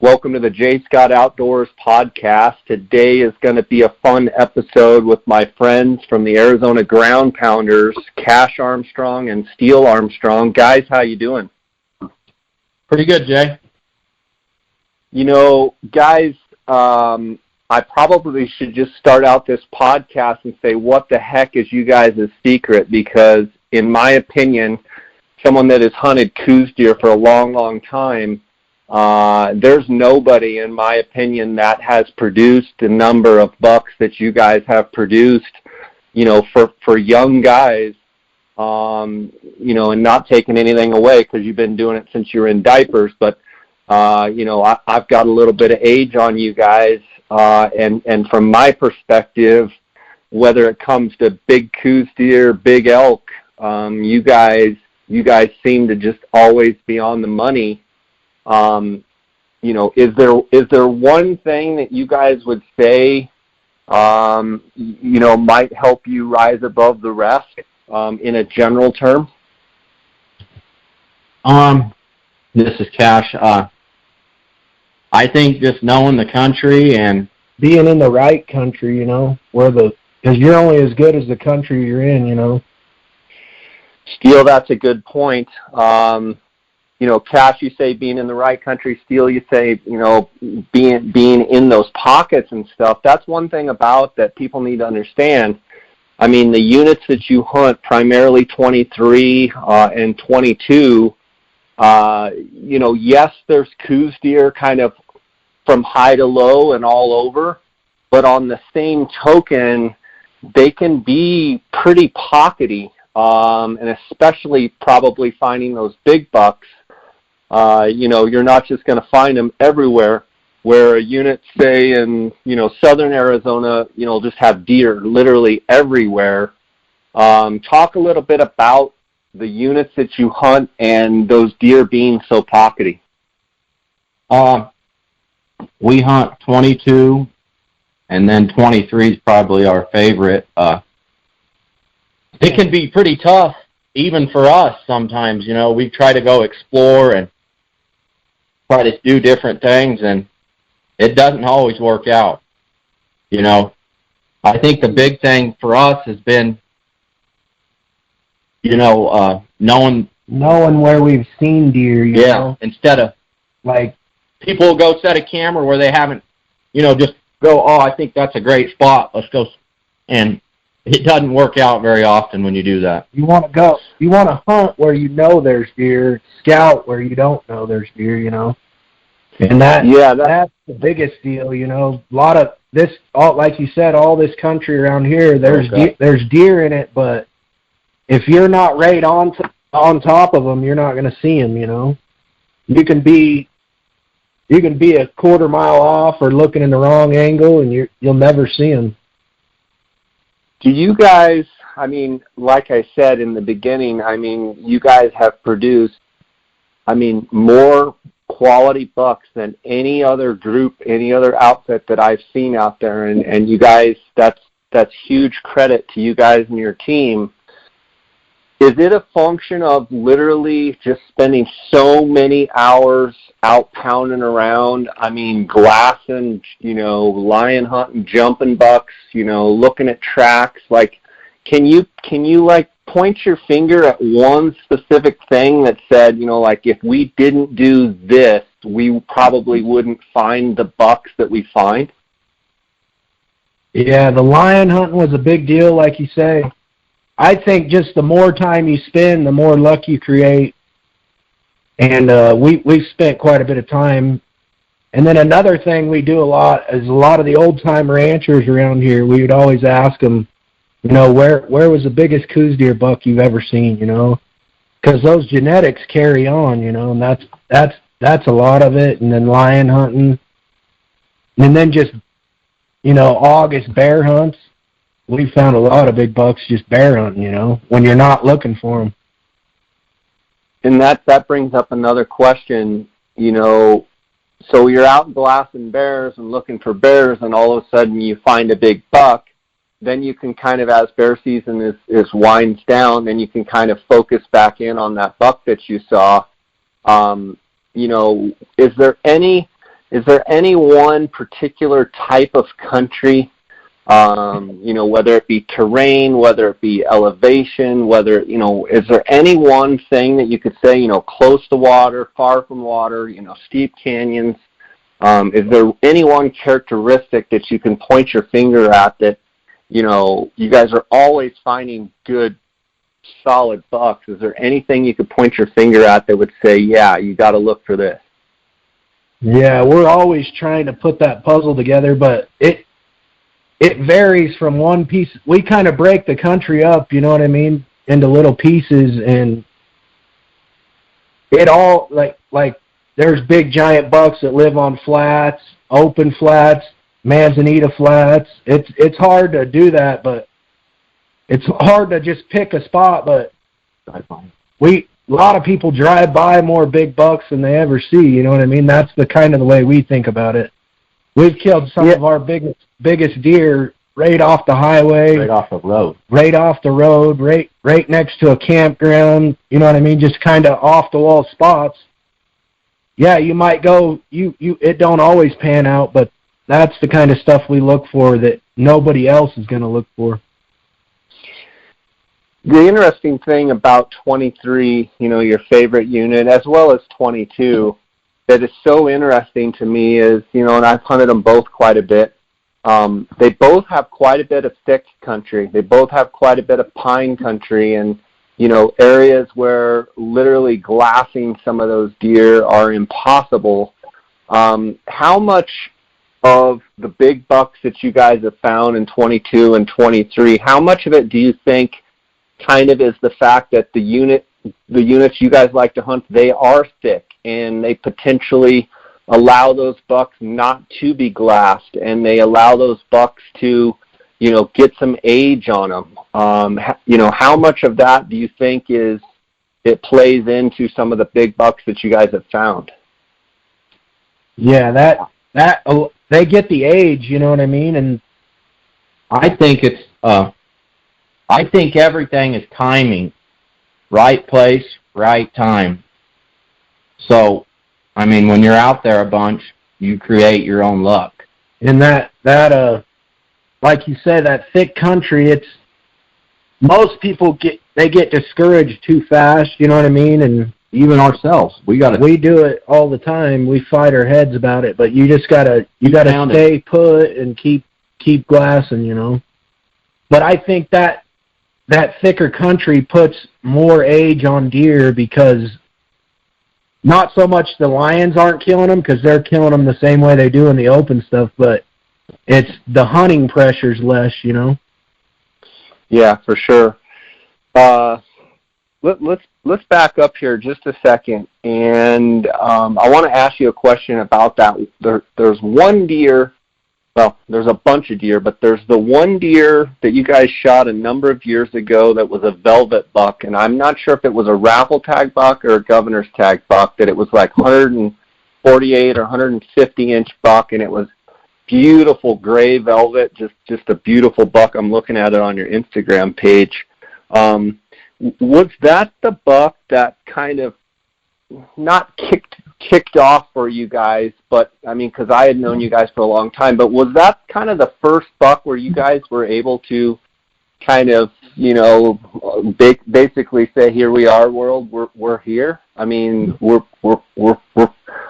Welcome to the J. Scott Outdoors podcast. Today is going to be a fun episode with my friends from the Arizona GroundPounders, Cash Armstrong and Steel Armstrong. Guys, how you doing? Pretty good, Jay. You know, guys, I probably should just start out this podcast and say, what the heck is you guys' secret? Because in my opinion, someone that has hunted Coues deer for a long, long time, there's nobody, in my opinion, that has produced the number of bucks that you guys have produced, you know, for young guys, you know, and not taking anything away because you've been doing it since you were in diapers. But, you know, I've got a little bit of age on you guys, and from my perspective, whether it comes to big Coues deer, big elk, you guys seem to just always be on the money. You know, is there one thing that you guys would say, you know, might help you rise above the rest, in a general term? This is Cash. I think just knowing the country and being in the right country, you know, because you're only as good as the country you're in, you know. Steel, that's a good point. You know, Cash, you say being in the right country. Steel, you say, you know, being in those pockets and stuff. That's one thing about that people need to understand. I mean, the units that you hunt, primarily 23 and 22, you know, yes, there's Coues deer kind of from high to low and all over, but on the same token, they can be pretty pockety, and especially probably finding those big bucks. You know, you're not just going to find them everywhere, where a unit, say, in, you know, southern Arizona, you know, just have deer literally everywhere. Talk a little bit about the units that you hunt and those deer being so pockety. we hunt 22, and then 23 is probably our favorite. It can be pretty tough, even for us sometimes. You know, we try to go explore and try to do different things, and it doesn't always work out. You know, I think the big thing for us has been, you know, knowing where we've seen deer, you know? Instead of, like, people will go set a camera where they haven't, you know, just go, oh, I think that's a great spot, let's go. And it doesn't work out very often when you do that. You want to hunt where you know there's deer, scout where you don't know there's deer, you know. And that's the biggest deal, you know. A lot of this, like you said, all this country around here, there's deer in it, but if you're not right on top of them, you're not going to see them, you know. You can be a quarter mile off or looking in the wrong angle, and you'll never see them. Do you guys, I mean, like I said in the beginning, I mean, you guys have produced, I mean, more quality bucks than any other group, any other outfit that I've seen out there, and you guys, that's huge credit to you guys and your team. Is it a function of literally just spending so many hours out pounding around? I mean, glassing, you know, lion hunting, jumping bucks, you know, looking at tracks. Like, can you like point your finger at one specific thing that said, you know, like, if we didn't do this, we probably wouldn't find the bucks that we find? Yeah, the lion hunting was a big deal, like you say. I think just the more time you spend, the more luck you create. And we've spent quite a bit of time. And then another thing we do a lot is a lot of the old-time ranchers around here, we would always ask them, you know, where was the biggest Coues deer buck you've ever seen, you know? Because those genetics carry on, you know, and that's a lot of it. And then lion hunting. And then just, you know, August bear hunts. We found a lot of big bucks just bear hunting, you know, when you're not looking for them. And that brings up another question, you know, so you're out glassing bears and looking for bears, and all of a sudden you find a big buck. Then you can kind of, as bear season is winds down, then you can kind of focus back in on that buck that you saw. You know, is there any is there any one particular type of country, whether it be terrain, whether it be elevation, is there any one thing that you could say, close to water, far from water, steep canyons? Is there any one characteristic that you can point your finger at that, you guys are always finding good, solid bucks? Is there anything you could point your finger at that would say, yeah, you got to look for this? Yeah, we're always trying to put that puzzle together, but it varies from one piece. We kind of break the country up, you know what I mean, into little pieces, and it all, like there's big giant bucks that live on flats, open flats, Manzanita flats. It's hard to do that, but it's hard to just pick a spot, but a lot of people drive by more big bucks than they ever see, you know what I mean? That's the kind of the way we think about it. We've killed some of our biggest deer right off the highway. Right off the road. Right off the road, right next to a campground, you know what I mean? Just kind of off-the-wall spots. Yeah, you might go, it don't always pan out, but that's the kind of stuff we look for that nobody else is going to look for. The interesting thing about 23, your favorite unit, as well as 22, that is so interesting to me is, and I've hunted them both quite a bit. They both have quite a bit of thick country. They both have quite a bit of pine country and, areas where literally glassing some of those deer are impossible. How much of the big bucks that you guys have found in 22 and 23, how much of it do you think kind of is the fact that the units you guys like to hunt, they are thick and they potentially allow those bucks not to be glassed, and they allow those bucks to, get some age on them? How much of that do you think it plays into some of the big bucks that you guys have found? Yeah, that they get the age, you know what I mean? And I think I think everything is timing. Right place, right time. So, when you're out there a bunch, you create your own luck. And that like you said, that thick country, most people get discouraged too fast, you know what I mean? And even ourselves, we do it all the time. We fight our heads about it, but you just gotta stay put and keep glassing, But I think that thicker country puts more age on deer because not so much the lions aren't killing them because they're killing them the same way they do in the open stuff, but it's the hunting pressure's less, Yeah, for sure. Let's back up here just a second, and I want to ask you a question about that. There's one deer. Well, there's a bunch of deer, but there's the one deer that you guys shot a number of years ago that was a velvet buck, and I'm not sure if it was a raffle tag buck or a governor's tag buck, that it was like 148 or 150-inch buck, and it was beautiful gray velvet, just a beautiful buck. I'm looking at it on your Instagram page. Was that the buck that kind of not kicked off for you guys, but because I had known you guys for a long time, but was that kind of the first buck where you guys were able to kind of, basically say, here we are, world, we're here? We're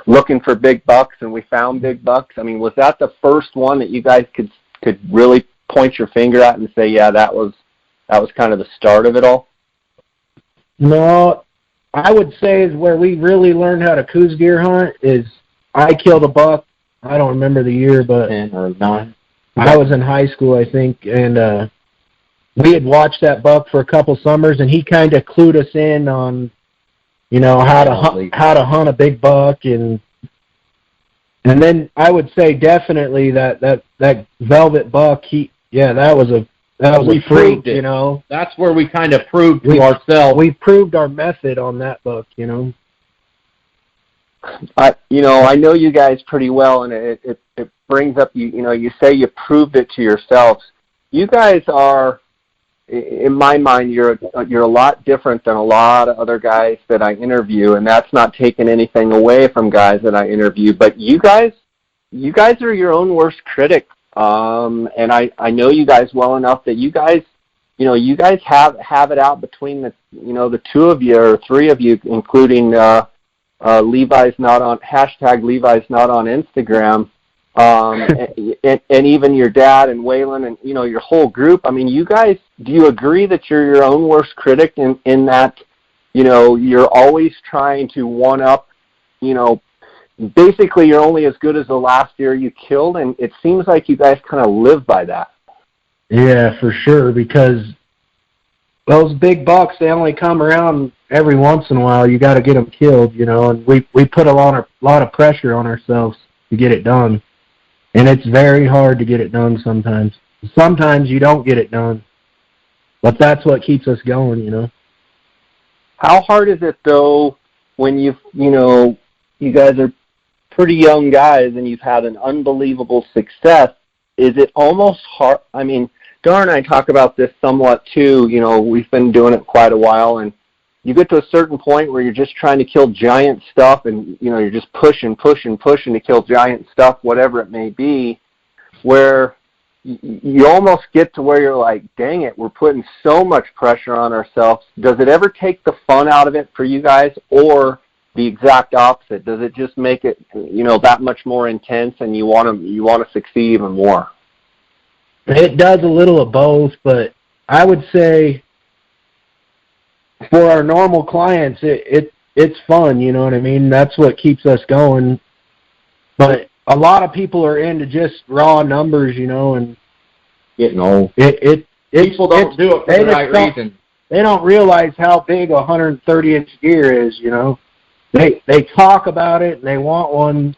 looking for big bucks and we found big bucks. Was that the first one that you guys could really point your finger at and say, yeah, that was kind of the start of it all? No, I would say is where we really learned how to Coues deer hunt is I killed a buck. I don't remember the year, but 10 or 9. I was in high school, I think, and we had watched that buck for a couple summers, and he kind of clued us in on, how to hunt a big buck, and then I would say definitely that velvet buck. That was a freak, That's where we kind of proved to ourselves. We proved our method on that buck, I know you guys pretty well, and it brings up, you say you proved it to yourselves. You guys are, in my mind, you're a lot different than a lot of other guys that I interview, and that's not taking anything away from guys that I interview, but you guys you guys are your own worst critic. And I know you guys well enough that you guys have it out between the two of you or three of you, including Levi's not on Instagram, and even your dad and Waylon and your whole group. I mean, you guys, do you agree that you're your own worst critic in that you're always trying to one up, basically you're only as good as the last deer you killed, and it seems like you guys kind of live by that. Yeah, for sure, because those big bucks, they only come around every once in a while. You got to get them killed, and we put a lot of pressure on ourselves to get it done, and it's very hard to get it done sometimes. Sometimes you don't get it done, but that's what keeps us going, How hard is it, though, when you guys are pretty young guys and you've had an unbelievable success? Is it almost hard? I mean, Dar and I talk about this somewhat too. We've been doing it quite a while, and you get to a certain point where you're just trying to kill giant stuff, and you're just pushing to kill giant stuff, whatever it may be, where you almost get to where you're like, dang it, we're putting so much pressure on ourselves. Does it ever take the fun out of it for you guys, or the exact opposite? Does it just make it, that much more intense, and you want to succeed even more? It does a little of both, but I would say for our normal clients, it's fun, you know what I mean? That's what keeps us going. But a lot of people are into just raw numbers, and getting old. People don't do it for the right reason. They don't realize how big a 130-inch deer is, They talk about it and they want one,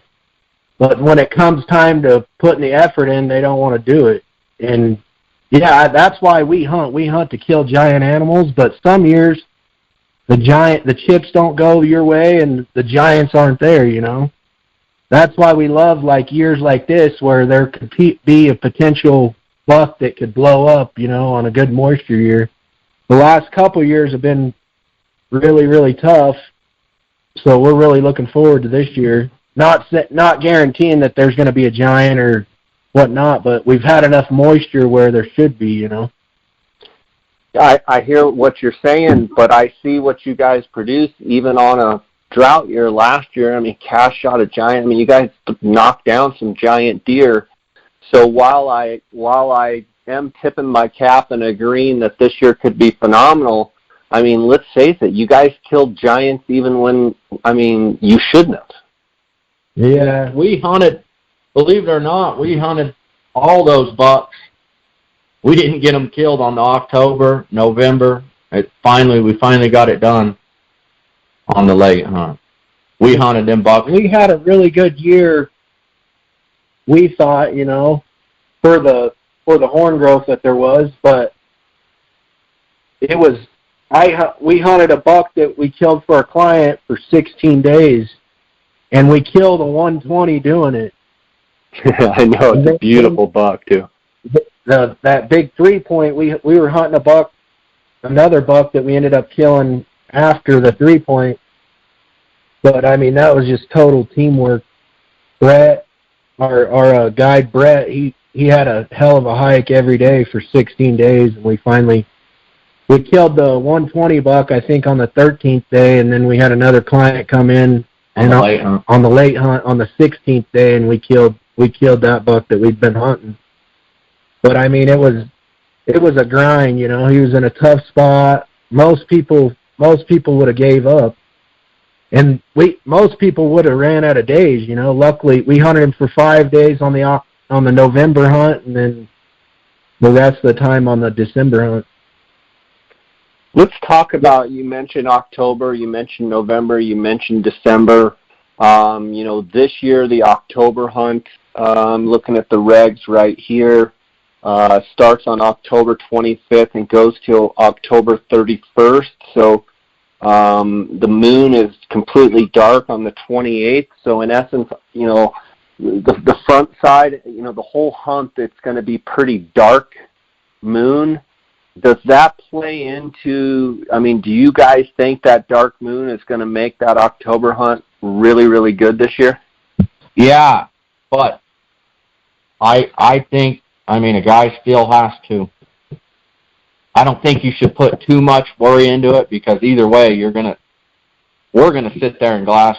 but when it comes time to putting the effort in, they don't want to do it. And yeah, that's why we hunt. We hunt to kill giant animals, but some years the chips don't go your way and the giants aren't there, That's why we love years like this where there could be a potential buck that could blow up, on a good moisture year. The last couple of years have been really, really tough. So we're really looking forward to this year. Not guaranteeing that there's going to be a giant or whatnot, but we've had enough moisture where there should be, I hear what you're saying, but I see what you guys produce even on a drought year last year. I mean, Cash shot a giant. I mean, you guys knocked down some giant deer. So while I am tipping my cap and agreeing that this year could be phenomenal, I mean, let's face it, you guys killed giants even when, you shouldn't have. Yeah, we hunted, believe it or not, we hunted all those bucks. We didn't get them killed on October, November. We finally got it done on the late hunt. We hunted them bucks. We had a really good year, we thought, for the horn growth that there was, but it was... we hunted a buck that we killed for a client for 16 days, and we killed a 120 doing it. I know, it's a beautiful buck, too. That big 3-point, we were hunting another buck that we ended up killing after the 3-point. But, that was just total teamwork. Brett, our guide Brett, he had a hell of a hike every day for 16 days, and we killed the 120 buck, I think, on the 13th day, and then we had another client come in on the late hunt on the 16th day, and we killed that buck that we'd been hunting. But it was a grind, He was in a tough spot. Most people would have gave up, and most people would have ran out of days. Luckily, we hunted him for 5 days on the November hunt, and then the rest of the time on the December hunt. Let's talk about, you mentioned October, you mentioned November, you mentioned December. This year, the October hunt, looking at the regs right here, starts on October 25th and goes till October 31st. So the moon is completely dark on the 28th. So in essence, the front side, the whole hunt, it's going to be pretty dark moon. Does that play into, do you guys think that dark moon is going to make that October hunt really, really good this year? Yeah. But I think, I mean, a guy still has to. I don't think you should put too much worry into it, because either way, we're gonna sit there and glass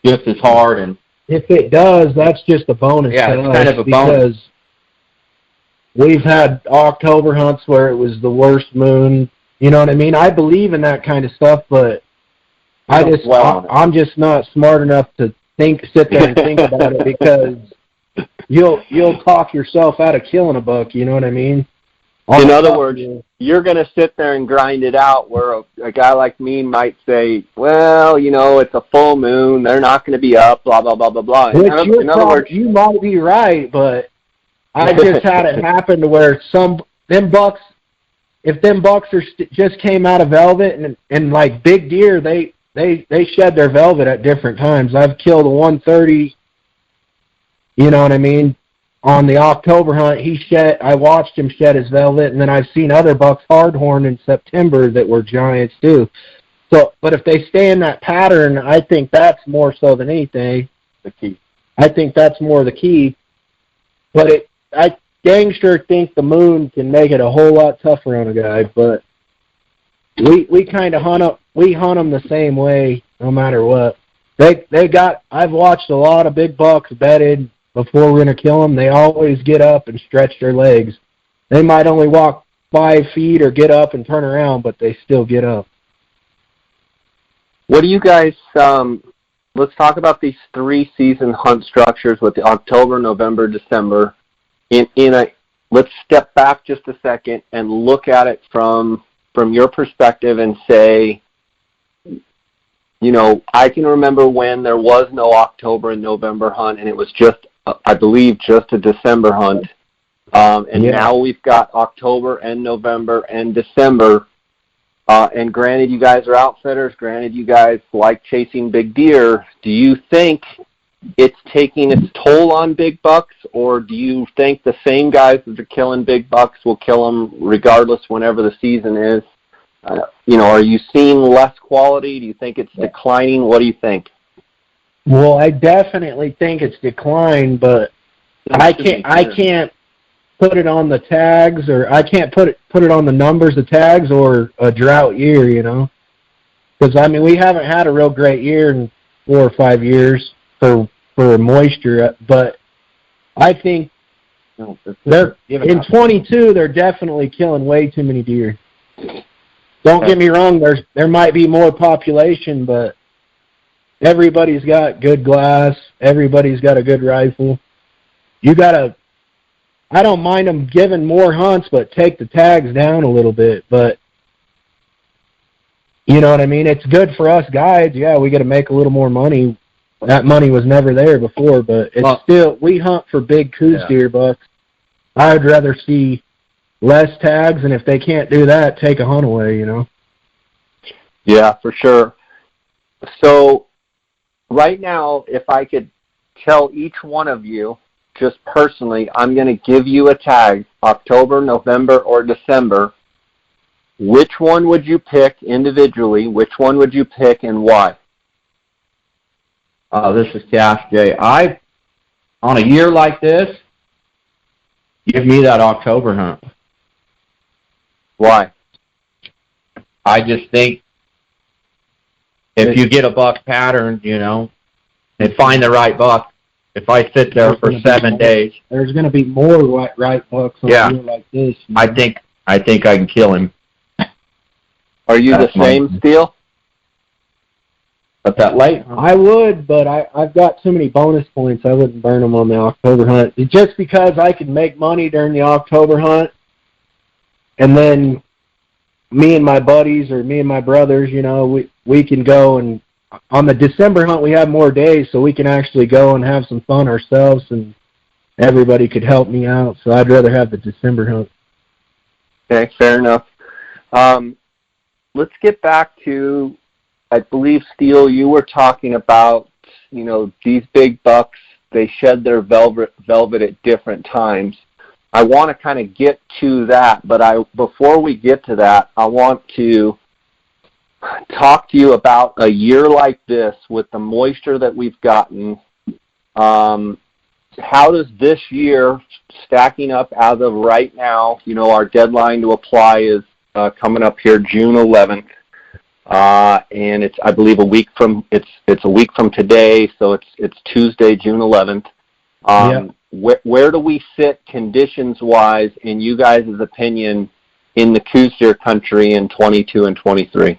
just as hard. And if it does, that's just a bonus. Yeah, to it's us kind of a bonus. Because we've had October hunts where it was the worst moon. You know what I mean? I believe in that kind of stuff, but I'm just not smart enough to sit there and think about it, because you'll talk yourself out of killing a buck. You know what I mean? In other words, you're going to sit there and grind it out, where a guy like me might say, well, you know, it's a full moon, they're not going to be up, blah, blah, blah, blah, blah. In other words, you might be right, but I just had it happen to where if them bucks just came out of velvet, and like big deer, they shed their velvet at different times. I've killed a 130, you know what I mean? On the October hunt, I watched him shed his velvet, and then I've seen other bucks hardhorn in September that were giants too. So, but if they stay in that pattern, I think that's more so than anything the key. I think that's more the key. But I dang sure think the moon can make it a whole lot tougher on a guy. But we kind of hunt them the same way, no matter what. I've watched a lot of big bucks bedded before we're going to kill them. They always get up and stretch their legs. They might only walk 5 feet or get up and turn around, but they still get up. What do you guys, let's talk about these 3-season hunt structures with the October, November, December. Let's step back just a second and look at it from your perspective and say, you know, I can remember when there was no October and November hunt, and it was just, I believe, just a December hunt. Now we've got October and November and December. And granted, you guys are outfitters. Granted, you guys like chasing big deer. Do you think it's taking its toll on big bucks, or do you think the same guys that are killing big bucks will kill them regardless whenever the season is? You know, are you seeing less quality? Do you think it's declining? What do you think? Well, I definitely think it's declined, but I can't put it on the tags, or I can't put it on the numbers of tags or a drought year, you know. Because I mean, we haven't had a real great year in 4 or 5 years for moisture, but I think they're in 22. They're definitely killing way too many deer. Don't get me wrong. There might be more population, but everybody's got good glass. Everybody's got a good rifle. I don't mind them giving more hunts, but take the tags down a little bit. But you know what I mean? It's good for us guides. Yeah, we got to make a little more money. That money was never there before, but it's still, we hunt for big Coues deer bucks. I would rather see less tags, and if they can't do that, take a hunt away, you know? Yeah, for sure. So right now, if I could tell each one of you, just personally, I'm going to give you a tag, October, November, or December. Which one would you pick individually? Which one would you pick and why? This is Cash Jay. On a year like this, give me that October hunt. Why? I just think if you get a buck pattern, you know, and find the right buck, if I sit there for 7 days, there's going to be more right bucks on a year like this. You know? I think I can kill him. Are you the same, Steele? But that late? I would, but I've got too many bonus points. I wouldn't burn them on the October hunt. Just because I could make money during the October hunt, and then me and my buddies or me and my brothers, you know, we can go, and on the December hunt we have more days, so we can actually go and have some fun ourselves, and everybody could help me out. So I'd rather have the December hunt. Okay, fair enough. Let's get back to, I believe, Steele, you were talking about, you know, these big bucks, they shed their velvet at different times. I want to kind of get to that, but before we get to that, I want to talk to you about a year like this with the moisture that we've gotten. how does this year stacking up as of right now? You know, our deadline to apply is coming up here June 11th, and it's, I believe, a week from today, so it's Tuesday, June 11th. Where do we sit conditions-wise, in you guys' opinion, in the Coues deer country in 22 and 23?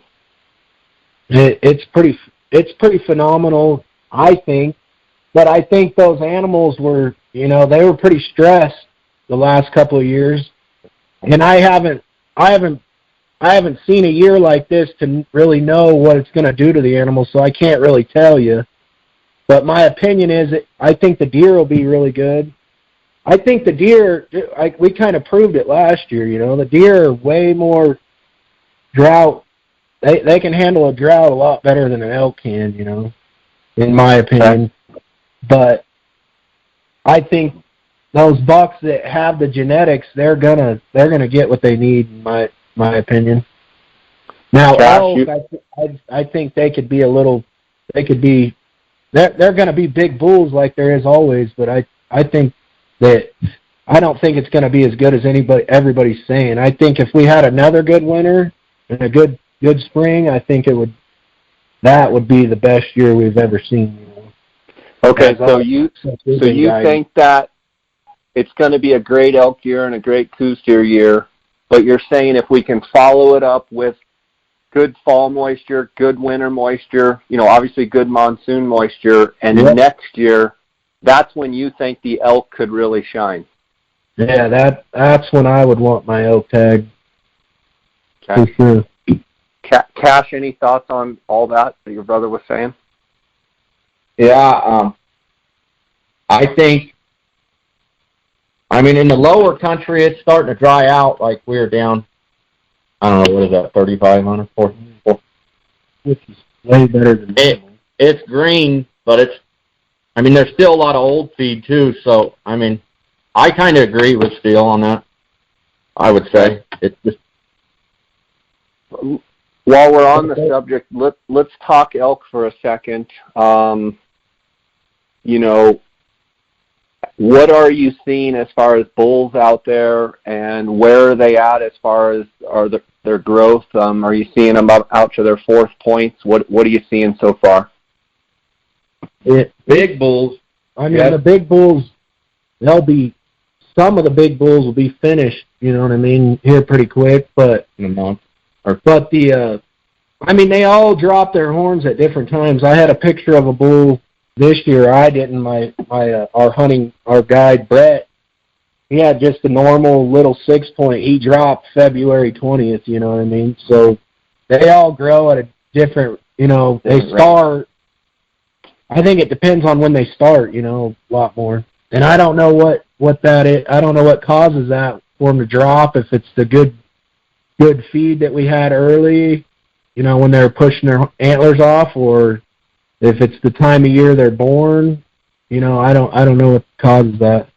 It's pretty phenomenal, I think. But I think those animals were, you know, they were pretty stressed the last couple of years, and I haven't seen a year like this to really know what it's going to do to the animals, so I can't really tell you. But my opinion is I think the deer will be really good. I think the deer, we kind of proved it last year, you know. The deer are way more drought. They can handle a drought a lot better than an elk can, you know, in my opinion. But I think those bucks that have the genetics, they're gonna get what they need, in my opinion. Now, elk, I think they could be they're going to be big bulls like there is always, but I think that I don't think it's going to be as good as everybody's saying. I think if we had another good winter and a good spring, I think that would be the best year we've ever seen. You know? Okay, so you think that it's going to be a great elk year and a great Coues deer year, but you're saying if we can follow it up with good fall moisture, good winter moisture, you know, obviously good monsoon moisture, and next year, that's when you think the elk could really shine. Yeah, that's when I would want my elk tag. Okay. For sure. Cash, any thoughts on all that your brother was saying? Yeah, I think, I mean, in the lower country, it's starting to dry out. Like we were down, I don't know, what is that, 3,500, 4,000? Which is way better than it's green, but there's still a lot of old feed too. So, I mean, I kind of agree with Steele on that. I would say it's just. While we're on the subject, let's talk elk for a second. You know, what are you seeing as far as bulls out there, and where are they at as far as their growth? Are you seeing them out to their fourth points? What are you seeing so far? Big bulls. I mean, the big bulls, some of the big bulls will be finished, you know what I mean, here pretty quick, but in a month. But they all drop their horns at different times. I had a picture of a bull this year. I didn't. Our guide Brett, he had just a normal little 6-point. He dropped February 20th. You know what I mean? So they all grow at a different. You know, they start. I think it depends on when they start. You know, a lot more. And I don't know what that is. I don't know what causes that for them to drop. If it's the good feed that we had early, you know, when they're pushing their antlers off, or if it's the time of year they're born, you know, I don't know what causes that.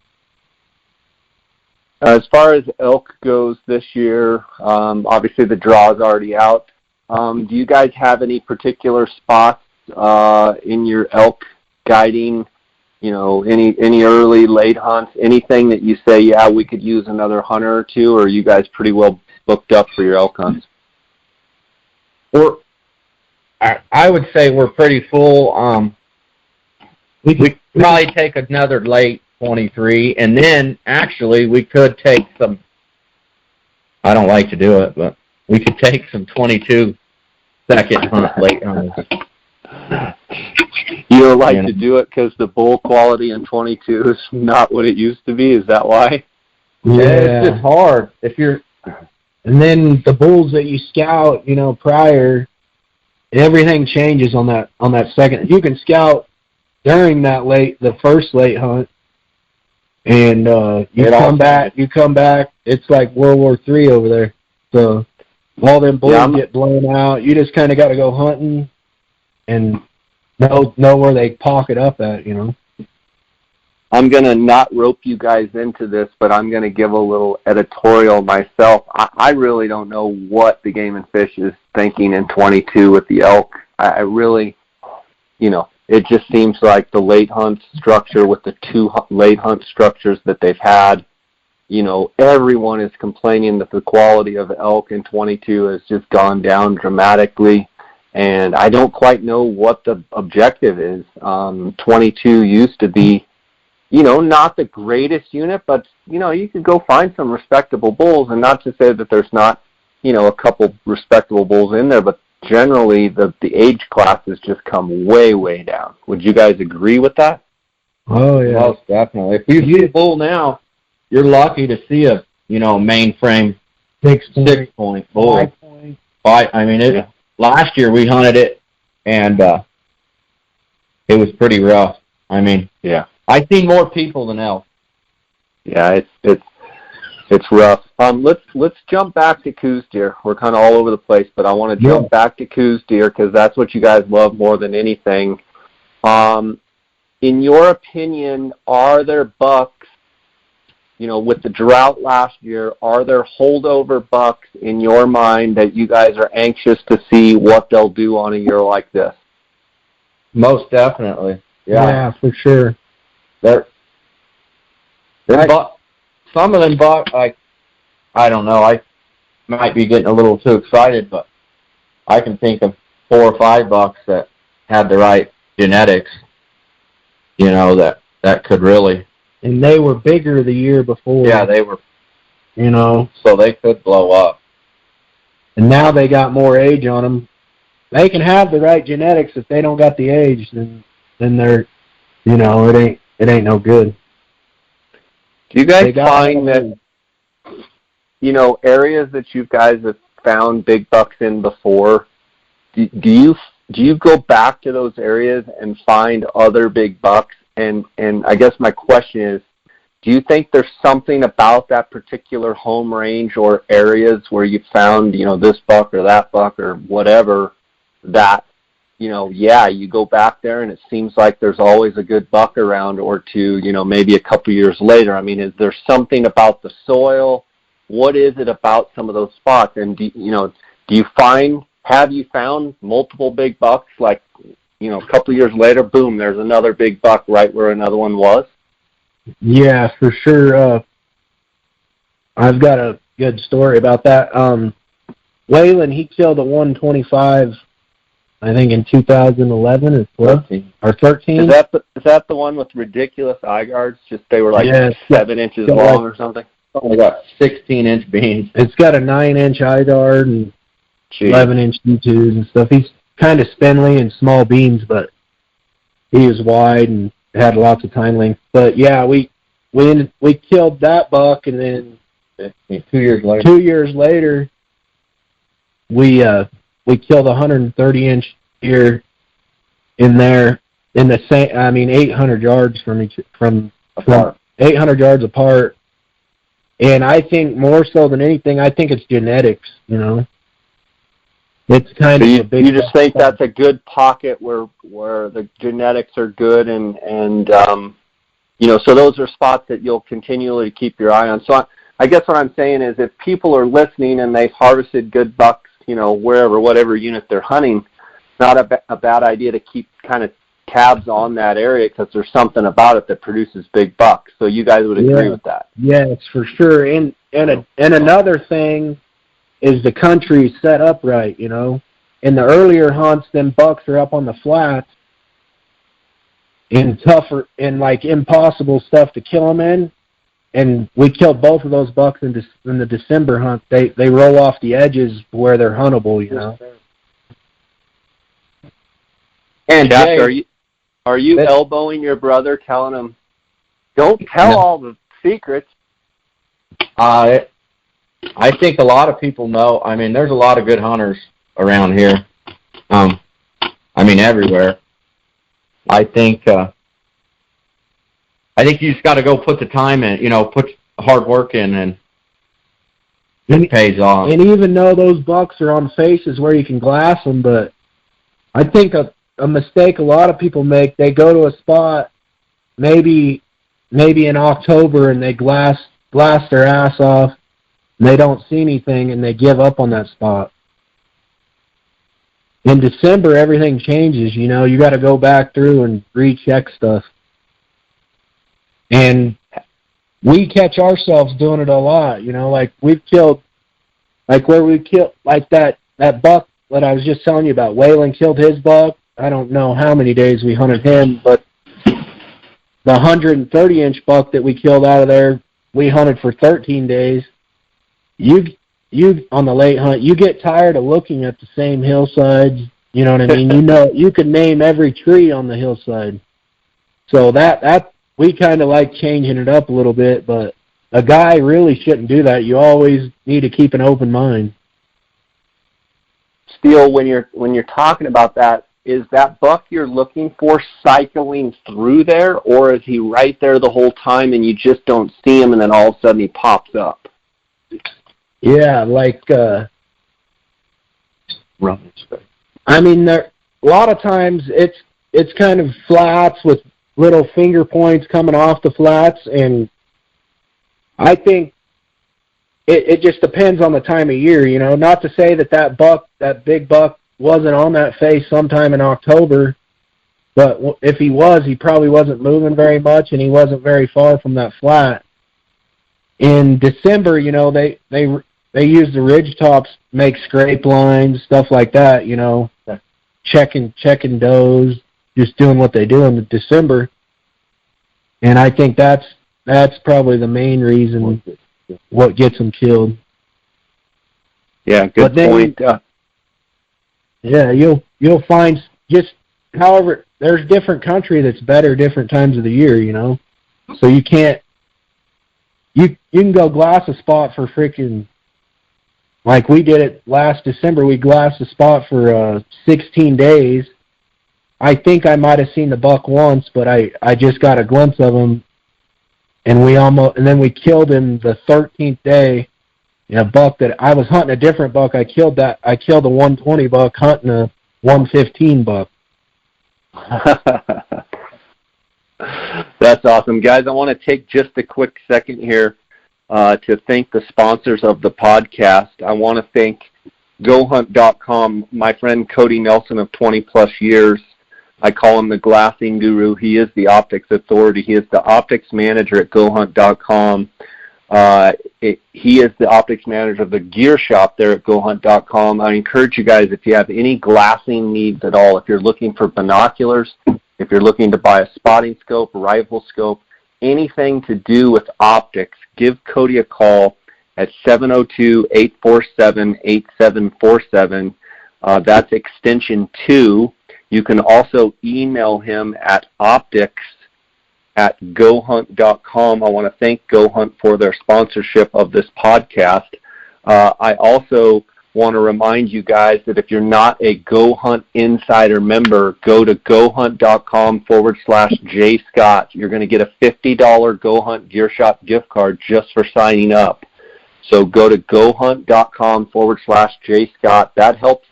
As far as elk goes this year, obviously the draw is already out. Do you guys have any particular spots in your elk guiding? You know, any early, late hunts, anything that you say, yeah, we could use another hunter or two, or are you guys pretty well booked up for your elk hunts? I would say we're pretty full. We probably take another late 23, and then actually we could take some. I don't like to do it, but we could take some 22 second hunt late hunts. You don't like to do it because the bull quality in 22 is not what it used to be. Is that why? Yeah, it's just hard if you're. And then the bulls that you scout, you know, prior, everything changes on that second. You can scout during the first late hunt, and you come back. It's like World War III over there. So all them bulls get blown out. You just kind of got to go hunting and know where they pocket up at, you know. I'm going to not rope you guys into this, but I'm going to give a little editorial myself. I really don't know what the Game and Fish is thinking in 22 with the elk. I really, you know, it just seems like the late hunt structure with the 2 late hunt structures that they've had, everyone is complaining that the quality of elk in 22 has just gone down dramatically. And I don't quite know what the objective is. 22 used to be, not the greatest unit, but, you could go find some respectable bulls, and not to say that there's not, a couple respectable bulls in there, but generally the age class has just come way, way down. Would you guys agree with that? Oh, yeah. Most definitely. If you see a bull now, you're lucky to see a, mainframe 6-point bull. 5-point. Last year we hunted it, and it was pretty rough. Yeah. I seen more people than elk. Yeah, it's rough. Let's jump back to Coues deer. We're kind of all over the place, but I want to jump back to Coues deer because that's what you guys love more than anything. In your opinion, are there bucks, with the drought last year, are there holdover bucks in your mind that you guys are anxious to see what they'll do on a year like this? Most definitely. Yeah, for sure. Some of them bucks, I don't know, I might be getting a little too excited, but I can think of 4 or 5 bucks that had the right genetics, that could really. And they were bigger the year before. Yeah, they were. So they could blow up. And now they got more age on them. They can have the right genetics. If they don't got the age, then they're, it ain't no good. Do you guys find that, areas that you guys have found big bucks in before, do you go back to those areas and find other big bucks? And I guess my question is, do you think there's something about that particular home range or areas where you found, this buck or that buck or whatever that, you go back there and it seems like there's always a good buck around or two, maybe a couple years later? Is there something about the soil? What is it about some of those spots? And have you found multiple big bucks like, a couple of years later, boom, there's another big buck right where another one was? Yeah, for sure. I've got a good story about that. Waylon, he killed a 125, I think in 2011 or 13. Or 13. Is that the one with ridiculous eye guards? Just they were 7 inches long or something? Oh, got 16-inch beams. It's got a 9-inch eye guard and 11-inch D2s and stuff. He's kind of spindly and small beams, but he was wide and had lots of time length. But yeah, we killed that buck, and then 2 years later. 2 years later, we killed a 130-inch deer in there in the same. 800 yards from 800 yards apart. And I think more so than anything, I think it's genetics. It's kind of a big. You just think that's a good pocket where the genetics are good, and so those are spots that you'll continually keep your eye on. So I guess what I'm saying is, if people are listening and they've harvested good bucks, whatever unit they're hunting, it's not a bad idea to keep kind of tabs on that area because there's something about it that produces big bucks. So you guys would agree with that? Yes, for sure. And another thing is the country set up right, In the earlier hunts, them bucks are up on the flats in tougher and impossible stuff to kill them in. And we killed both of those bucks in the December hunt. They roll off the edges where they're huntable, And Jay, are you elbowing your brother, telling him, don't tell all the secrets? I think a lot of people know. There's a lot of good hunters around here. Everywhere. I think you just got to go put the time in, put hard work in, and it pays off. And even though those bucks are on faces where you can glass them, but I think a mistake a lot of people make, they go to a spot maybe in October and they blast their ass off. They don't see anything, and they give up on that spot. in December, everything changes. You know, you got to go back through and recheck stuff. And we catch ourselves doing it a lot. You know, like we've killed, like where we killed, like that buck that I was just telling you about. Waylon killed his buck. I don't know how many days we hunted him, but the 130-inch buck that we killed out of there, we hunted for 13 days. You on the late hunt, you get tired of looking at the same hillsides. You know what I mean? You know, you could name every tree on the hillside. So that we kind of like changing it up a little bit, but a guy really shouldn't do that. You always need to keep an open mind. Steele, when you're talking about that, is that buck you're looking for cycling through there, or is he right there the whole time and you just don't see him and then all of a sudden he pops up? Yeah, like I mean, there a lot of times it's kind of flats with little finger points coming off the flats, and I think it just depends on the time of year, you know. Not to say that big buck wasn't on that face sometime in October, but if he was, he probably wasn't moving very much, and he wasn't very far from that flat. In December, you know, they use the ridge tops, make scrape lines, stuff like that, you know, checking does, just doing what they do in December. And I think that's probably the main reason what gets them killed. Yeah, good point. Yeah, you'll find just, however, there's different country that's better different times of the year, you know. So you can't, you can go glass a spot for freaking, like we did it last December, we glassed a spot for 16 days. I think I might have seen the buck once, but I just got a glimpse of him, and then we killed him the 13th day. A buck that I was hunting a different buck. I killed a 120 buck hunting a 115 buck. That's awesome. Guys, I want to take just a quick second here to thank the sponsors of the podcast. I want to thank GoHunt.com, my friend Cody Nelson of 20-plus years. I call him the glassing guru. He is the optics authority. He is the optics manager at GoHunt.com. He is the optics manager of the gear shop there at GoHunt.com. I encourage you guys, if you have any glassing needs at all, if you're looking for binoculars, if you're looking to buy a spotting scope, rifle scope, anything to do with optics, give Cody a call at 702-847-8747. That's extension 2. You can also email him at optics@gohunt.com. I want to thank GoHunt for their sponsorship of this podcast. I also want to remind you guys that if you're not a GoHunt Insider member, go to gohunt.com/JScott. You're going to get a $50 GoHunt Gear Shop gift card just for signing up. So go to gohunt.com/JScott. That helps.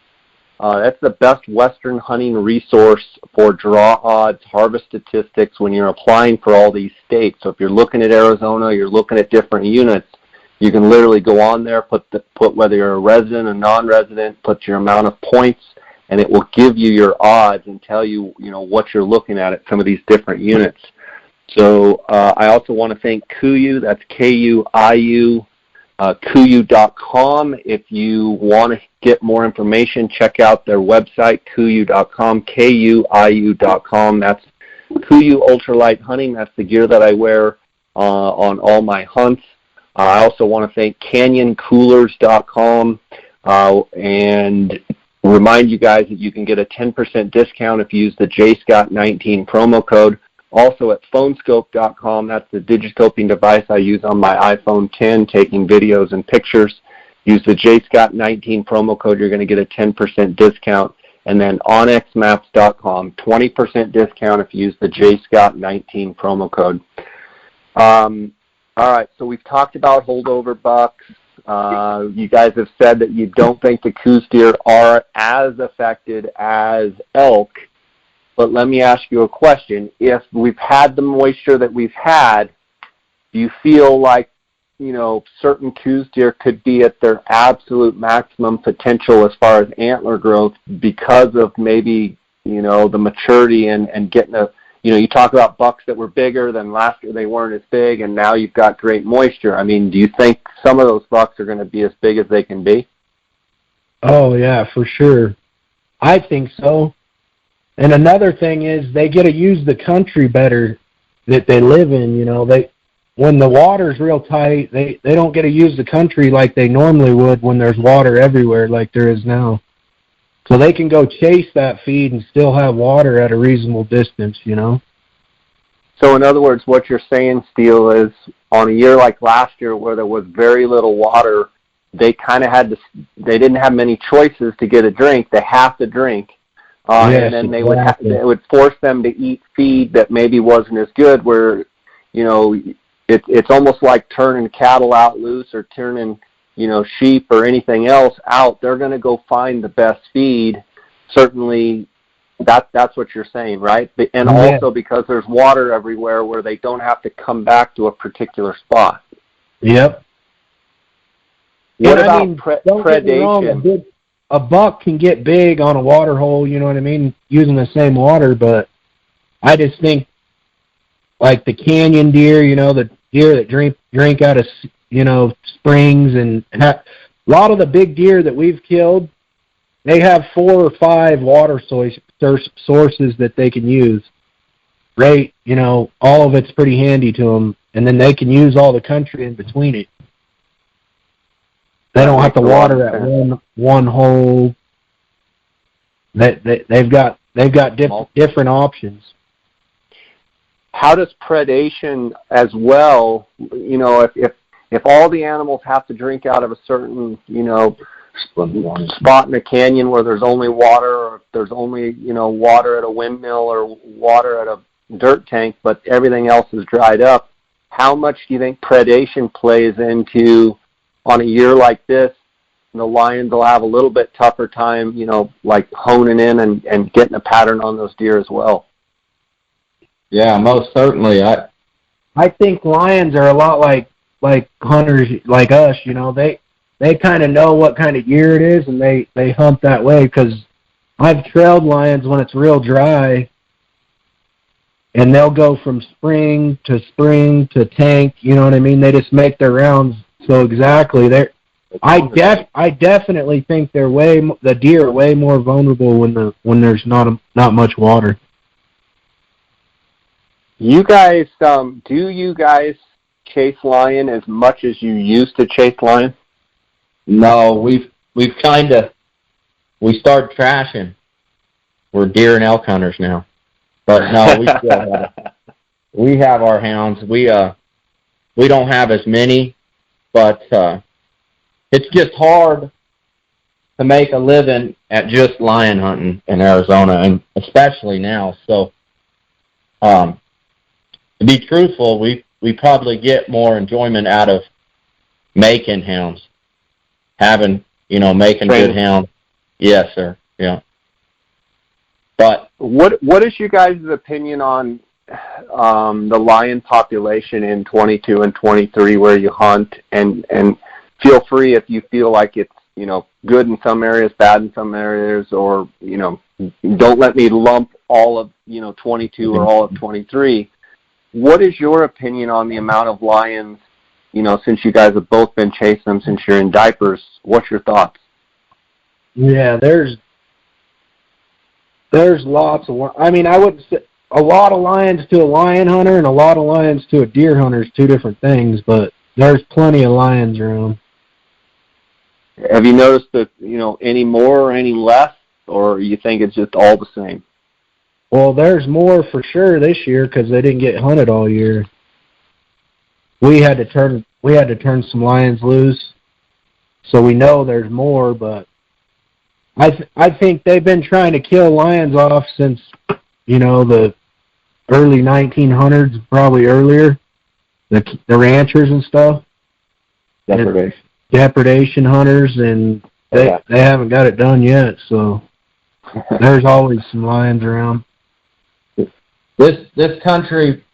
That's the best Western hunting resource for draw odds, harvest statistics when you're applying for all these states. So if you're looking at Arizona, you're looking at different units, you can literally go on there, put whether you're a resident or non-resident, put your amount of points, and it will give you your odds and tell you, what you're looking at some of these different units. So I also want to thank Coues. That's Kuiu. Coues.com. If you want to get more information, check out their website, Kuiu.com, Kuiu.com. That's Coues Ultralight Hunting. That's the gear that I wear on all my hunts. I also want to thank CanyonCoolers.com and remind you guys that you can get a 10% discount if you use the JScott19 promo code. Also at phonescope.com, that's the digiscoping device I use on my iPhone 10, taking videos and pictures. Use the JScott19 promo code, you're going to get a 10% discount. And then onxmaps.com, 20% discount if you use the JScott19 promo code. All right, so we've talked about holdover bucks. You guys have said that you don't think the Coues deer are as affected as elk. But let me ask you a question. If we've had the moisture that we've had, do you feel like certain Coues deer could be at their absolute maximum potential as far as antler growth because of maybe, the maturity and getting you talk about bucks that were bigger than last year, they weren't as big, and now you've got great moisture. I mean, do you think some of those bucks are going to be as big as they can be? Oh, yeah, for sure. I think so. And another thing is they get to use the country better that they live in. When the water's real tight, they don't get to use the country like they normally would when there's water everywhere like there is now. So they can go chase that feed and still have water at a reasonable distance, So in other words, what you're saying, Steele, is on a year like last year where there was very little water, they kind of they didn't have many choices to get a drink. They have to drink. Yes, and then exactly. it would force them to eat feed that maybe wasn't as good, where, it's almost like turning cattle out loose or turning, sheep or anything else out. They're going to go find the best feed. Certainly, that's what you're saying, right? And also because there's water everywhere where they don't have to come back to a particular spot. Yep. What about don't get me wrong, predation? a buck can get big on a water hole, you know what I mean, using the same water, but I just think like the canyon deer, the deer that drink out of, springs, and a lot of the big deer that we've killed, they have 4 or 5 water sources that they can use. Right, all of it's pretty handy to them, and then they can use all the country in between it. They don't have to water at one hole. They've got different options. How does predation as well? If all the animals have to drink out of a certain spot in a canyon where there's only water, or if there's only water at a windmill or water at a dirt tank, but everything else is dried up, how much do you think predation plays into? On a year like this, the lions will have a little bit tougher time, like honing in and getting a pattern on those deer as well. Yeah, most certainly. I think lions are a lot like hunters like us. They kind of know what kind of year it is, and they hunt that way. Because I've trailed lions when it's real dry, and they'll go from spring to tank. You know what I mean? They just make their rounds. So exactly, I definitely think the deer are way more vulnerable when there's not much water. You guys, do you guys chase lion as much as you used to chase lion? No, we started trashing. We're deer and elk hunters now, but no, we have our hounds. We don't have as many. But it's just hard to make a living at just lion hunting in Arizona, and especially now. So, to be truthful, we probably get more enjoyment out of making hounds, making good hounds. Yes, sir. Yeah. But what is you guys' opinion on the lion population in 22 and 23 where you hunt, and feel free if you feel like it's good in some areas, bad in some areas, or don't let me lump all of 22 or all of 23. What is your opinion on the amount of lions, since you guys have both been chasing them since you're in diapers? What's your thoughts? Yeah, there's lots of, I wouldn't say a lot of lions to a lion hunter and a lot of lions to a deer hunter is 2 different things, but there's plenty of lions around. Have you noticed that, any more or any less, or you think it's just all the same? Well, there's more for sure this year because they didn't get hunted all year. We had to turn some lions loose, so we know there's more, but I think they've been trying to kill lions off since, the early 1900s, probably earlier, the ranchers and stuff. Depredation hunters, and they haven't got it done yet, so there's always some lions around. This country,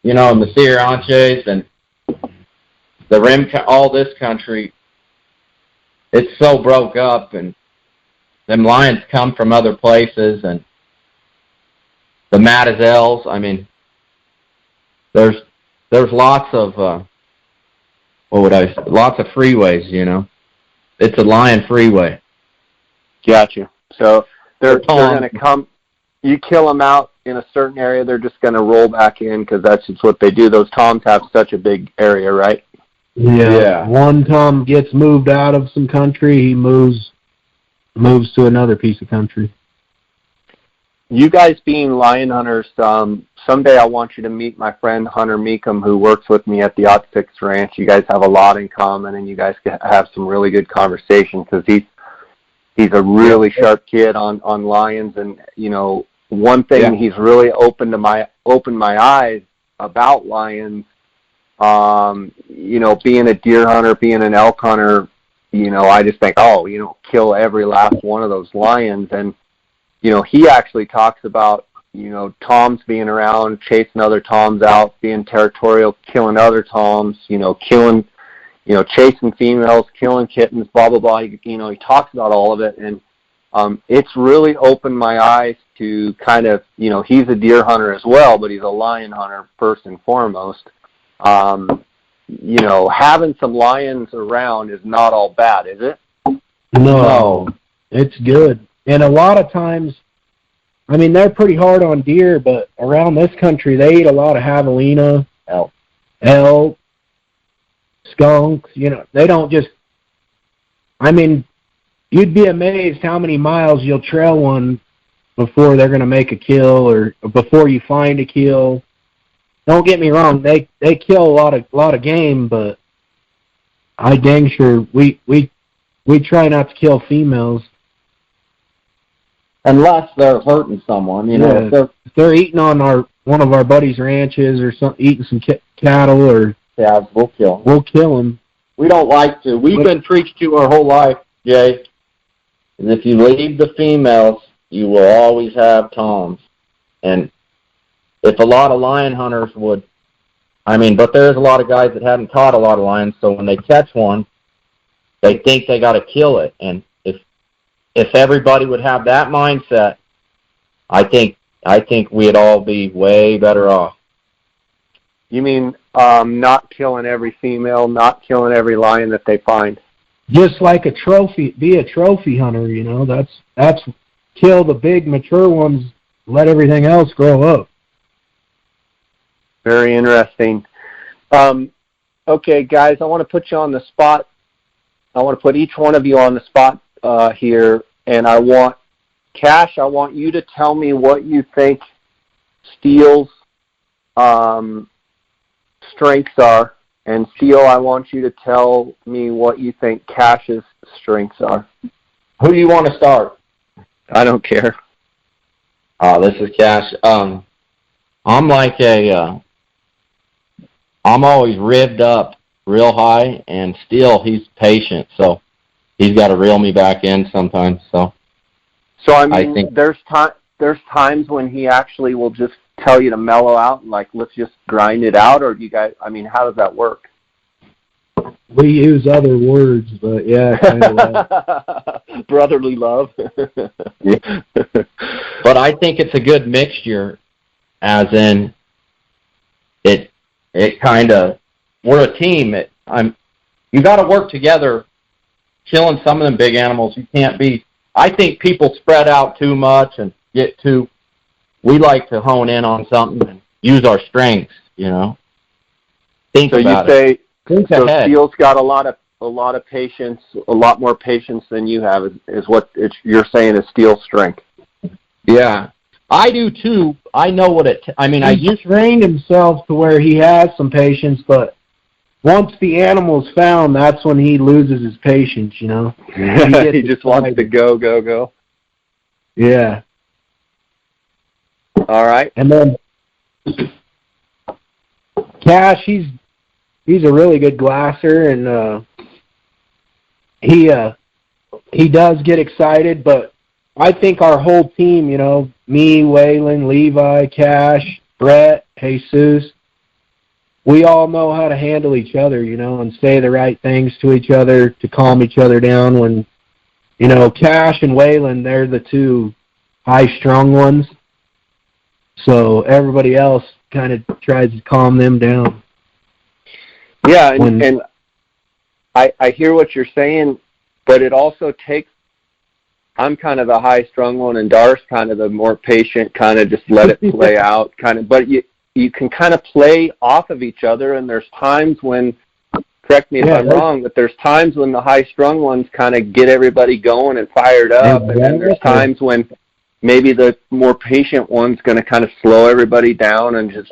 in the Sierra Anches and all this country, it's so broke up, and them lions come from other places, and the Matazels, I mean, there's lots of, lots of freeways, you know. It's a lion freeway. Gotcha. So they're going to come, you kill them out in a certain area, they're just going to roll back in because that's just what they do. Those toms have such a big area, right? Yeah. One tom gets moved out of some country, he moves to another piece of country. You guys being lion hunters, someday I want you to meet my friend Hunter Meekum, who works with me at the Ot 6 Ranch. You guys have a lot in common, and you guys can have some really good conversations because he's a really sharp kid on lions. And you know, one thing he's really opened my eyes about lions. You know, being a deer hunter, being an elk hunter, you know, I just think, kill every last one of those lions. And you know, he actually talks about, you know, toms being around, chasing other toms out, being territorial, killing other toms, you know, chasing females, killing kittens, blah, blah, blah. You know, he talks about all of it. And it's really opened my eyes to kind of, you know, he's a deer hunter as well, but he's a lion hunter first and foremost. You know, having some lions around is not all bad, is it? No, it's good. And a lot of times, I mean, they're pretty hard on deer, but around this country, they eat a lot of javelina, elk, skunks. You know, they don't just, I mean, you'd be amazed how many miles you'll trail one before they're going to make a kill or before you find a kill. Don't get me wrong, they kill a lot of game, but I dang sure we try not to kill females. Unless they're hurting someone, you know. Yeah, if they're eating on one of our buddies' ranches or eating some cattle, or we'll kill them. We'll kill them. We don't like to. We've been preached to our whole life, Jay. And if you leave the females, you will always have toms. And if a lot of lion hunters would, but there's a lot of guys that haven't caught a lot of lions, so when they catch one, they think they got to kill it. And if everybody would have that mindset, I think we'd all be way better off. You mean not killing every female, not killing every lion that they find? Just like a trophy, be a trophy hunter, you know. That's kill the big mature ones, let everything else grow up. Very interesting. Okay, guys, I want to put you on the spot. I want to put each one of you on the spot here, and I want you to tell me what you think Steele's strengths are, and Steele, I want you to tell me what you think Cash's strengths are. Who do you want to start? I don't care. This is Cash. I'm like I'm always ribbed up real high, and Steele, he's patient, so he's got to reel me back in sometimes. So I think there's times when he actually will just tell you to mellow out, like let's just grind it out, or do you guys? how does that work? We use other words, but yeah, kind of brotherly love. But I think it's a good mixture, as in it kind of, we're a team. You got to work together. Killing some of them big animals, you can't be. I think people spread out too much and get too. We like to hone in on something and use our strengths. You know. Think about it. So Steele's got a lot of patience, a lot more patience than you have. Is what you're saying is Steele's strength? Yeah, I do too. I know what it. I just trained himself to where he has some patience, but once the animal's found, that's when he loses his patience, you know. He just wants to go. Yeah. All right. And then Cash, he's a really good glasser, and he does get excited, but I think our whole team, you know, me, Waylon, Levi, Cash, Brett, Jesus, we all know how to handle each other, and say the right things to each other to calm each other down when, Cash and Waylon, they're the two high-strung ones. So everybody else kind of tries to calm them down. Yeah, and I hear what you're saying, but it also takes, I'm kind of the high-strung one, and Dar's kind of the more patient, kind of just let it play out, kind of. But you can kind of play off of each other, and there's times when, correct me if I'm wrong, but there's times when the high-strung ones kind of get everybody going and fired up, and then there's times when maybe the more patient one's going to kind of slow everybody down and just,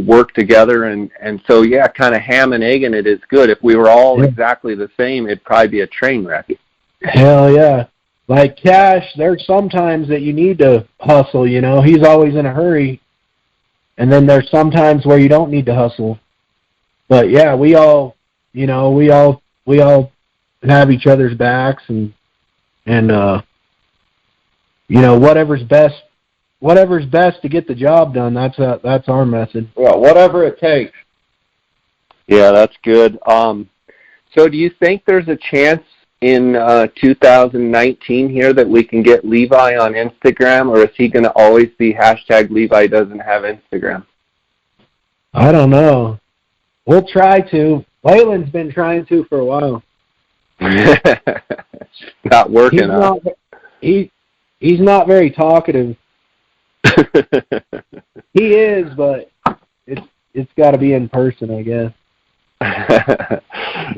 work together. And so, yeah, kind of ham and egging it is good. If we were all exactly the same, it'd probably be a train wreck. Hell yeah. Like Cash, there's sometimes that you need to hustle, He's always in a hurry. And then there's sometimes where you don't need to hustle. But, yeah, we all have each other's backs and whatever's best to get the job done. That's our method. Well, whatever it takes. Yeah, that's good. So do you think there's a chance in 2019 here that we can get Levi on Instagram, or is he going to always be hashtag Levi doesn't have Instagram? I don't know. We'll try to. Waylon's been trying to for a while. Not working out. He's not very talkative. He is, but it's got to be in person, I guess.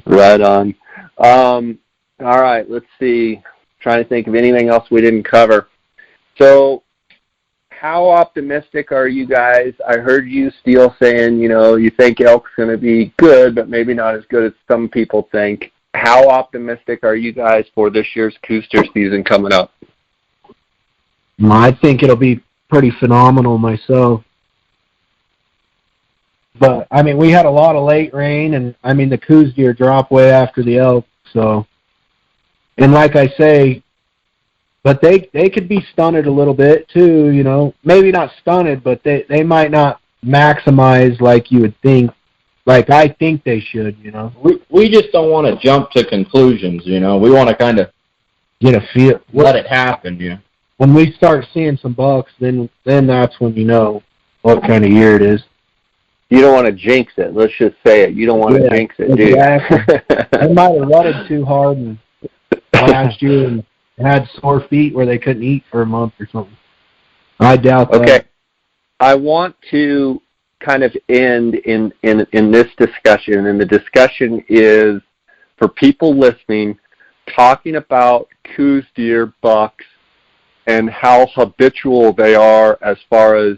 Right on. All right, let's see. Trying to think of anything else we didn't cover. So, how optimistic are you guys? I heard you, Steele, saying, you think elk's going to be good, but maybe not as good as some people think. How optimistic are you guys for this year's Coues season coming up? I think it'll be pretty phenomenal myself. But, we had a lot of late rain, and, the Coues deer drop way after the elk, so. And like I say, but they could be stunted a little bit, too, Maybe not stunted, but they might not maximize like you would think, like I think they should, We just don't want to jump to conclusions, We want to kind of get a feel. Let it happen, When we start seeing some bucks, then that's when you know what kind of year it is. You don't want to jinx it. Let's just say it. You don't want to jinx it, exactly. do you? They might have rutted too hard last year and had sore feet where they couldn't eat for a month or something. I doubt that. Okay. I want to kind of end in this discussion, and the discussion is for people listening, talking about Coues deer, bucks, and how habitual they are as far as,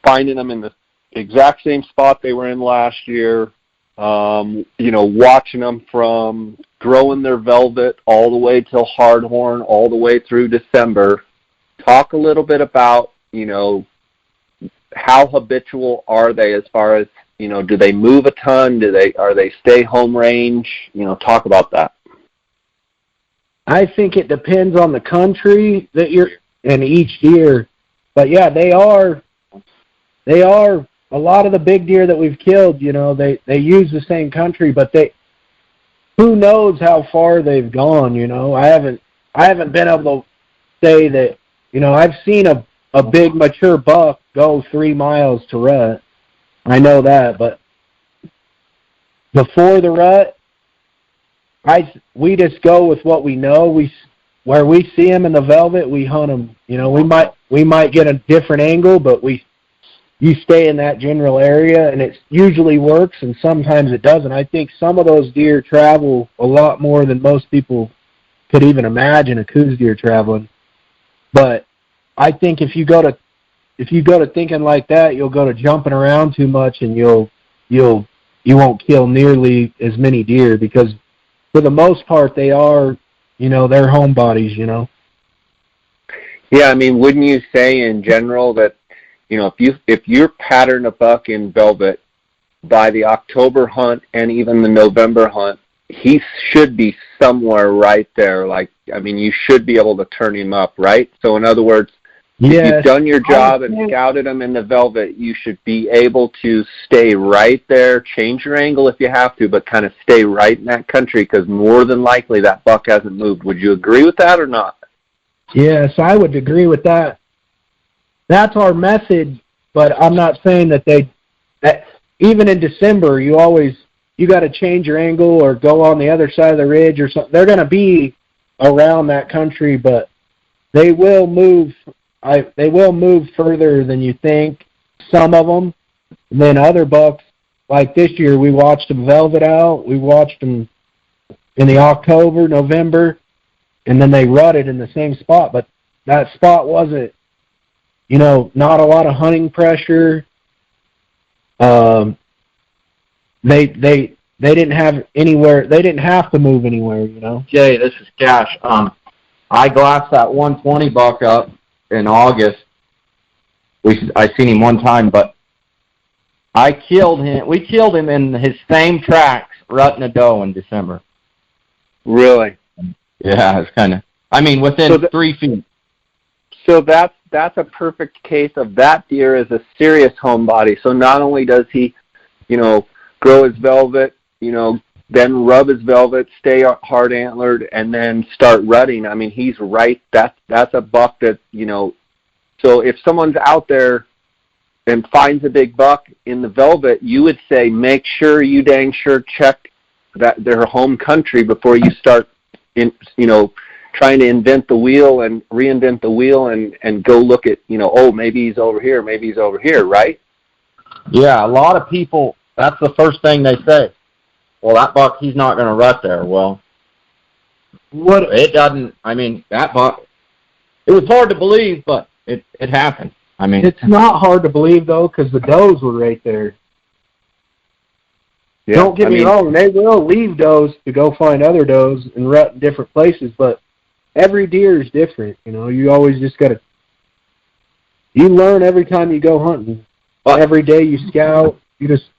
finding them in the exact same spot they were in last year, watching them from growing their velvet all the way till hardhorn, all the way through December. Talk a little bit about, how habitual are they as far as, do they move a ton? Are they stay home range? Talk about that. I think it depends on the country that you're in each deer. But yeah, they are a lot of the big deer that we've killed, they use the same country, but who knows how far they've gone, I haven't been able to say that, I've seen a big mature buck go 3 miles to rut. I know that, but before the rut, we just go with what we know. Where we see them in the velvet, we hunt them. We might get a different angle, but you stay in that general area, and it usually works, and sometimes it doesn't. I think some of those deer travel a lot more than most people could even imagine a Coues deer traveling. But I think if you go to thinking like that, you'll go to jumping around too much, and you won't kill nearly as many deer, because for the most part they are, they're homebodies, Yeah, wouldn't you say in general that, if you pattern a buck in velvet by the October hunt and even the November hunt, he should be somewhere right there. You should be able to turn him up, right? So in other words, If Yes. you've done your job and scouted them in the velvet, you should be able to stay right there, change your angle if you have to, but kind of stay right in that country because more than likely that buck hasn't moved. Would you agree with that or not? Yes, I would agree with that. That's our method, but I'm not saying that even in December, you got to change your angle or go on the other side of the ridge or something. They're going to be around that country, but they will move. They will move further than you think, some of them. And then other bucks, like this year, we watched them velvet out. We watched them in the October, November, and then they rutted in the same spot. But that spot wasn't, not a lot of hunting pressure. They didn't have anywhere. They didn't have to move anywhere, Jay, this is Cash. I glassed that 120 buck up in August. I seen him one time, but I killed him. We killed him in his same tracks, rutting a doe in December. Really? Yeah, it's kind of. Within 3 feet. So that's a perfect case of that deer is a serious homebody. So not only does he, grow his velvet, then rub his velvet, stay hard antlered, and then start rutting. He's right. That's a buck that, so if someone's out there and finds a big buck in the velvet, you would say make sure you dang sure check that their home country before you start trying to invent the wheel and reinvent the wheel and go look at, maybe he's over here, right? Yeah, a lot of people, that's the first thing they say. Well, that buck, he's not going to rut there. Well, it doesn't, that buck, it was hard to believe, but it happened. It's not hard to believe, though, because the does were right there. Yeah, don't get me wrong, they will leave does to go find other does and rut in different places, but every deer is different, You always just got to, you learn every time you go hunting. Every day you scout, you just...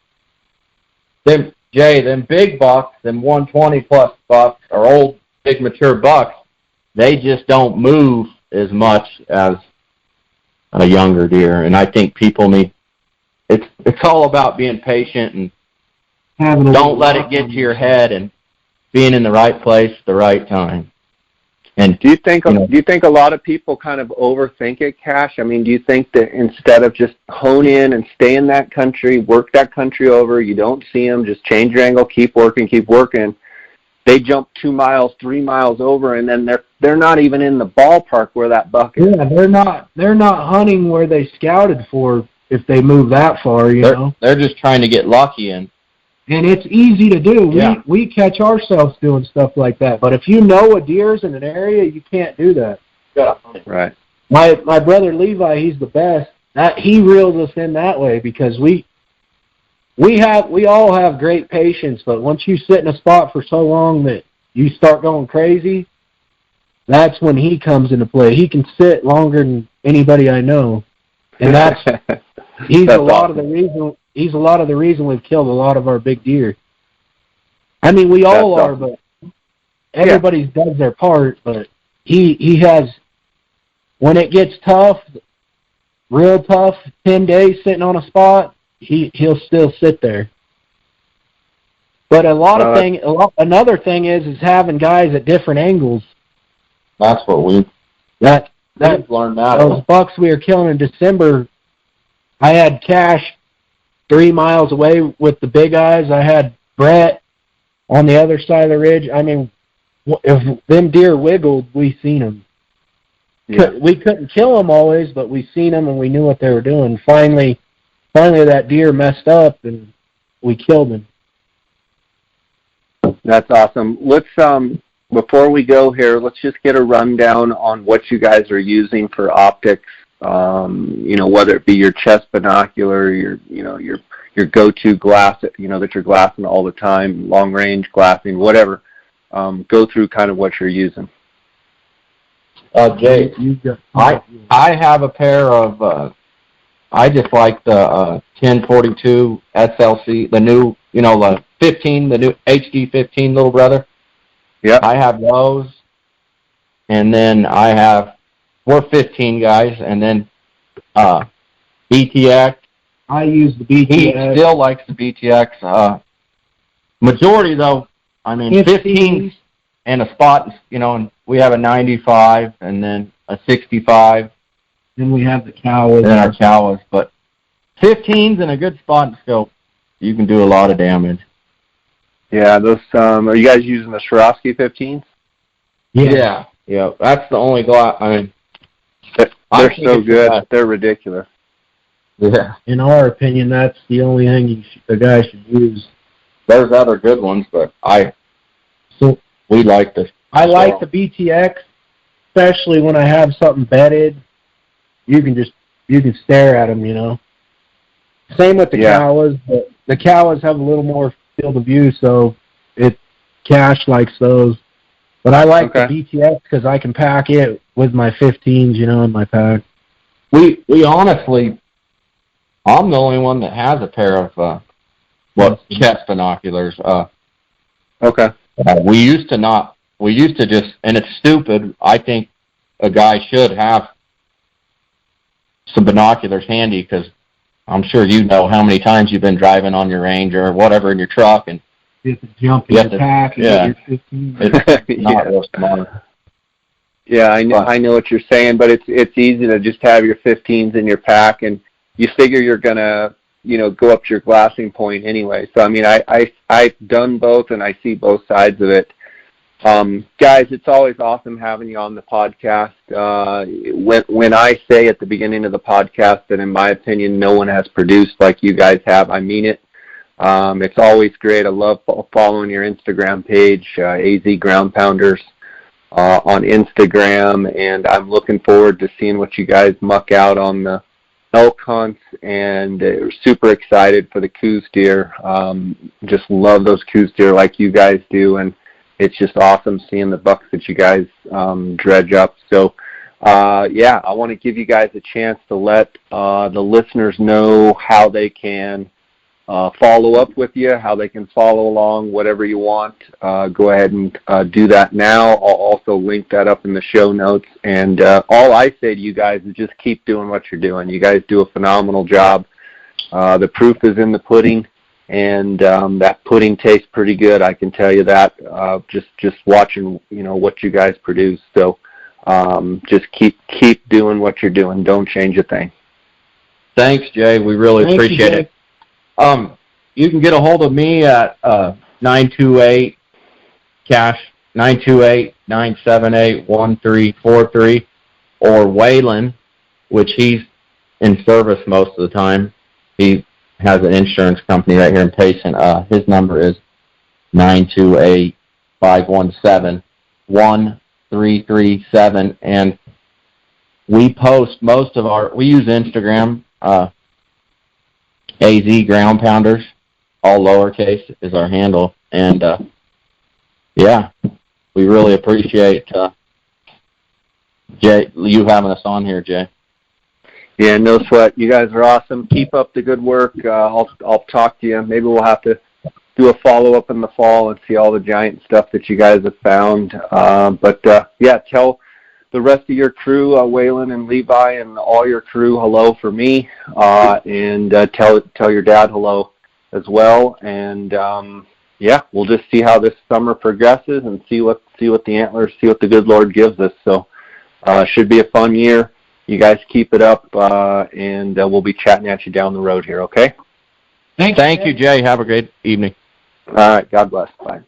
Jay, them big bucks, them 120-plus bucks, or old, big, mature bucks, they just don't move as much as a younger deer. And I think people need... It's all about being patient and don't let it get to your head and being in the right place at the right time. And do you think a lot of people kind of overthink it, Cash? Do you think that instead of just hone in and stay in that country, work that country over, you don't see them, just change your angle, keep working, they jump 2 miles, 3 miles over, and then they're not even in the ballpark where that buck is. Yeah, they're not hunting where they scouted for if they move that far, They're just trying to get lucky in. And it's easy to do. Yeah. We catch ourselves doing stuff like that. But if you know a deer's in an area, you can't do that. Yeah. Right. My brother Levi, he's the best. He reels us in that way because we all have great patience, but once you sit in a spot for so long that you start going crazy, that's when he comes into play. He can sit longer than anybody I know. And he's a lot of the reason we've killed a lot of our big deer. We all are, but everybody does their part. But he has, when it gets tough, real tough, 10 days sitting on a spot, he'll still sit there. But another thing is having guys at different angles. That's what we've learned that. Those bucks we were killing in December, I had Cash 3 miles away with the big eyes. I had Brett on the other side of the ridge. If them deer wiggled, we seen them. Yeah. We couldn't kill them always, but we seen them and we knew what they were doing. Finally that deer messed up and we killed him. That's awesome. Let's before we go here, let's just get a rundown on what you guys are using for optics. Whether it be your chest binocular, your go-to glass, that you're glassing all the time, long-range glassing, whatever. Go through kind of what you're using. Jay, I have a pair of, I just like the 1042 SLC, the new, the 15, the new HD 15, little brother. Yeah. I have those, and then I have we're 15 guys, and then BTX. I use the He BTX. still likes the BTX. Majority, though, I mean, 15s and a spot, and we have a 95 and then a 65. Then we have the Coues. And our Coues. But 15s and a good spot and scope, you can do a lot of damage. Yeah, those. Are you guys using the Swarovski 15s? Yeah. That's the only glass. I mean, they're so good. They're ridiculous. Yeah. In our opinion, that's the only thing the guy should use. There's other good ones, but we like this. I like the BTX, especially when I have something bedded. You can stare at them, Same with the Coues, but the Coues have a little more field of view, so Cash likes those. But I like the BTX because I can pack it with my 15s, in my pack. We honestly, I'm the only one that has a pair of chest binoculars. We used to just, and it's stupid. I think a guy should have some binoculars handy because I'm sure you know how many times you've been driving on your Range or whatever in your truck and you have to jump in your pack and get your 15. It's not real smart. Yeah, I know what you're saying, but it's easy to just have your 15s in your pack, and you figure you're gonna go up to your glassing point anyway. So I mean, I've done both, and I see both sides of it. Guys, it's always awesome having you on the podcast. When I say at the beginning of the podcast that in my opinion no one has produced like you guys have, I mean it. It's always great. I love following your Instagram page, AZ GroundPounders on Instagram, and I'm looking forward to seeing what you guys muck out on the elk hunts, and super excited for the Coues deer. Just love those Coues deer like you guys do, and it's just awesome seeing the bucks that you guys dredge up. So, I want to give you guys a chance to let the listeners know how they can follow up with you, how they can follow along, whatever you want. Go ahead and do that now. I'll also link that up in the show notes. And all I say to you guys is just keep doing what you're doing. You guys do a phenomenal job. The proof is in the pudding. And that pudding tastes pretty good, I can tell you that. Just watching, what you guys produce. So just keep doing what you're doing. Don't change a thing. Thanks, Jay. We really appreciate it. You can get a hold of me at 928 cash 928-978-1343, or Waylon, which he's in service most of the time. He has an insurance company right here in Payson. His number is 928-517-1337, and we post we use Instagram, AZ GroundPounders, all lowercase is our handle, and we really appreciate Jay, you having us on here, Jay. Yeah, no sweat. You guys are awesome. Keep up the good work. I'll talk to you. Maybe we'll have to do a follow-up in the fall and see all the giant stuff that you guys have found. Tell the rest of your crew, Waylon and Levi and all your crew, hello for me, and tell your dad hello as well. And we'll just see how this summer progresses and see what the antlers, see what the good Lord gives us. So should be a fun year. You guys keep it up, and we'll be chatting at you down the road here, okay? Thank you, Jay. Have a great evening. All right. God bless. Bye.